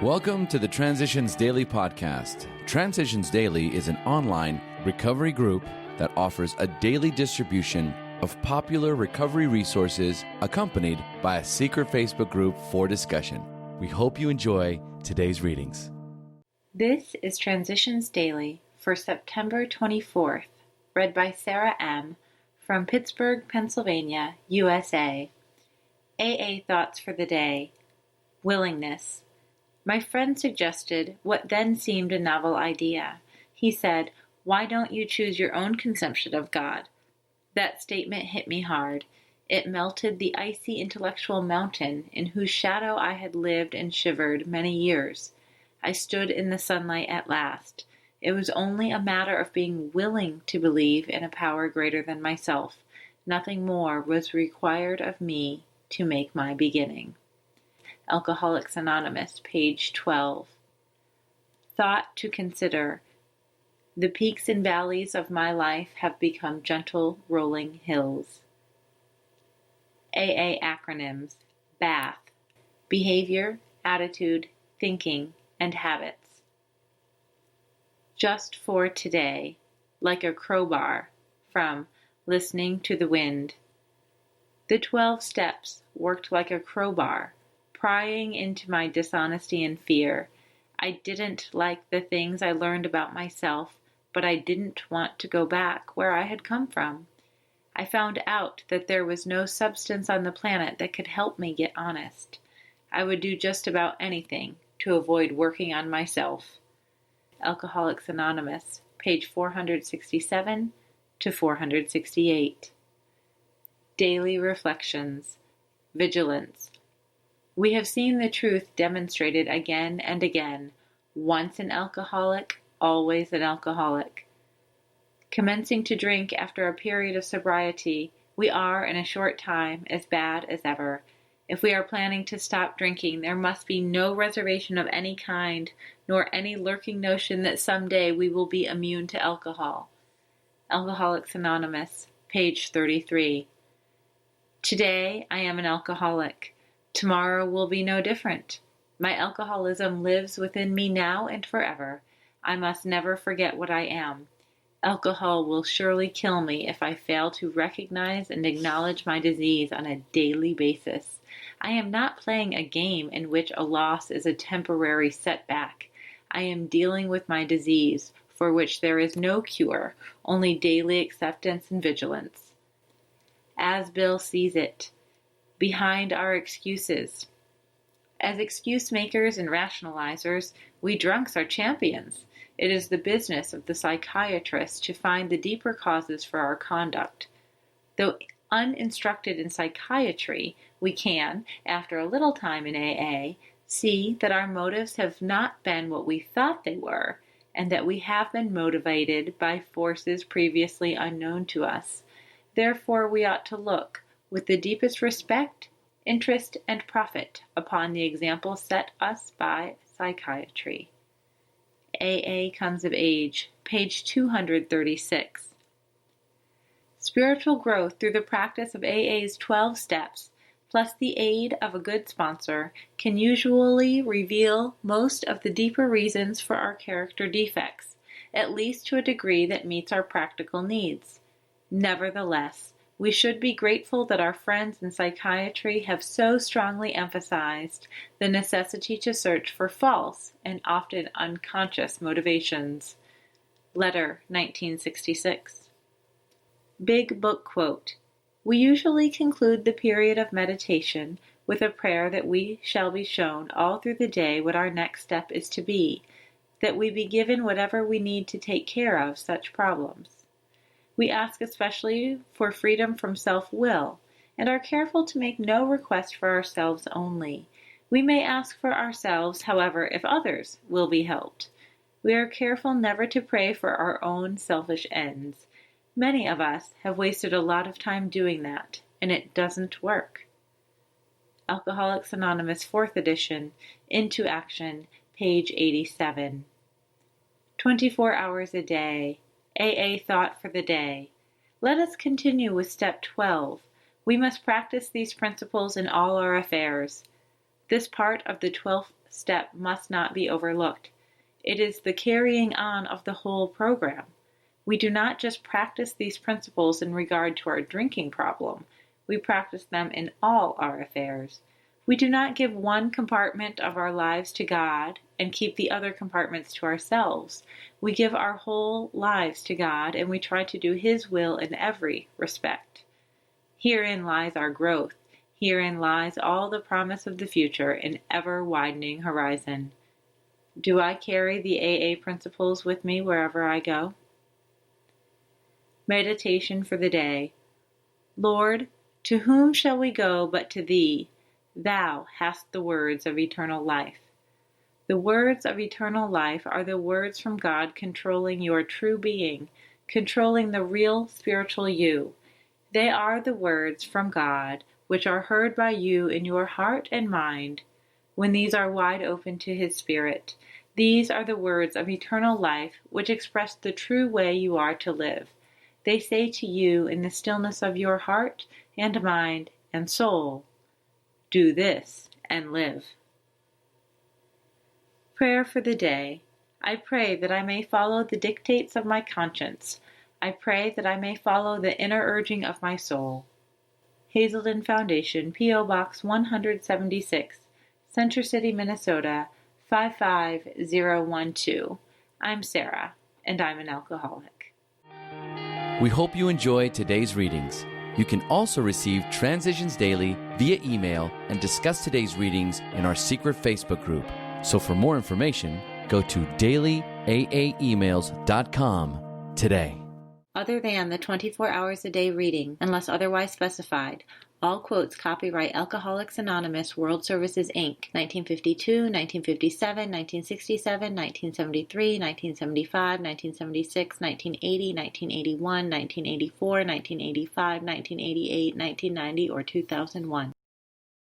Welcome to the Transitions Daily podcast. Transitions Daily is an online recovery group that offers a daily distribution of popular recovery resources accompanied by a secret Facebook group for discussion. We hope you enjoy today's readings. This is Transitions Daily for September 24th, read by Sarah M. from Pittsburgh, Pennsylvania, USA. AA Thoughts for the Day. Willingness. My friend suggested what then seemed a novel idea. He said, "Why don't you choose your own conception of God?" That statement hit me hard. It melted the icy intellectual mountain in whose shadow I had lived and shivered many years. I stood in the sunlight at last. It was only a matter of being willing to believe in a power greater than myself. Nothing more was required of me to make my beginning. Alcoholics Anonymous, page 12. Thought to consider. The peaks and valleys of my life have become gentle rolling hills. AA acronyms. BATH. Behavior, attitude, thinking, and habits. Just for today. Like a crowbar. From Listening to the Wind. The 12 steps worked like a crowbar, prying into my dishonesty and fear. I didn't like the things I learned about myself, but I didn't want to go back where I had come from. I found out that there was no substance on the planet that could help me get honest. I would do just about anything to avoid working on myself. Alcoholics Anonymous, page 467 to 468. Daily Reflections. Vigilance. We have seen the truth demonstrated again and again. Once an alcoholic, always an alcoholic. Commencing to drink after a period of sobriety, we are in a short time as bad as ever. If we are planning to stop drinking, there must be no reservation of any kind, nor any lurking notion that someday we will be immune to alcohol. Alcoholics Anonymous, page 33. Today I am an alcoholic. Tomorrow will be no different. My alcoholism lives within me now and forever. I must never forget what I am. Alcohol will surely kill me if I fail to recognize and acknowledge my disease on a daily basis. I am not playing a game in which a loss is a temporary setback. I am dealing with my disease, for which there is no cure, only daily acceptance and vigilance. As Bill sees it, behind our excuses. As excuse makers and rationalizers, we drunks are champions. It is the business of the psychiatrist to find the deeper causes for our conduct. Though uninstructed in psychiatry, we can, after a little time in AA, see that our motives have not been what we thought they were, and that we have been motivated by forces previously unknown to us. Therefore, we ought to look with the deepest respect, interest, and profit upon the example set us by psychiatry. AA Comes of Age, page 236. Spiritual growth through the practice of AA's 12 steps, plus the aid of a good sponsor, can usually reveal most of the deeper reasons for our character defects, at least to a degree that meets our practical needs. Nevertheless, we should be grateful that our friends in psychiatry have so strongly emphasized the necessity to search for false and often unconscious motivations. Letter 1966. Big Book Quote. We usually conclude the period of meditation with a prayer that we shall be shown all through the day what our next step is to be, that we be given whatever we need to take care of such problems. We ask especially for freedom from self-will, and are careful to make no request for ourselves only. We may ask for ourselves, however, if others will be helped. We are careful never to pray for our own selfish ends. Many of us have wasted a lot of time doing that, and it doesn't work. Alcoholics Anonymous 4th edition, Into Action, page 87. 24 hours a day. AA Thought for the Day. Let us continue with step 12. We must practice these principles in all our affairs. This part of the 12th step must not be overlooked. It is the carrying on of the whole program. We do not just practice these principles in regard to our drinking problem. We practice them in all our affairs. We do not give one compartment of our lives to God and keep the other compartments to ourselves. We give our whole lives to God, and we try to do His will in every respect. Herein lies our growth. Herein lies all the promise of the future in ever-widening horizon. Do I carry the AA principles with me wherever I go? Meditation for the day. Lord, to whom shall we go but to Thee? Thou hast the words of eternal life. The words of eternal life are the words from God controlling your true being, controlling the real spiritual you. They are the words from God which are heard by you in your heart and mind when these are wide open to His Spirit. These are the words of eternal life which express the true way you are to live. They say to you in the stillness of your heart and mind and soul, do this and live. Prayer for the day. I pray that I may follow the dictates of my conscience. I pray that I may follow the inner urging of my soul. Hazelden Foundation, P.O. Box 176, Center City, Minnesota, 55012. I'm Sarah, and I'm an alcoholic. We hope you enjoyed today's readings. You can also receive Transitions Daily via email and discuss today's readings in our secret Facebook group. So for more information, go to dailyaaemails.com today. Other than the 24 hours a day reading, unless otherwise specified, all quotes copyright Alcoholics Anonymous World Services, Inc., 1952, 1957, 1967, 1973, 1975, 1976, 1980, 1981, 1984, 1985, 1988, 1990, or 2001.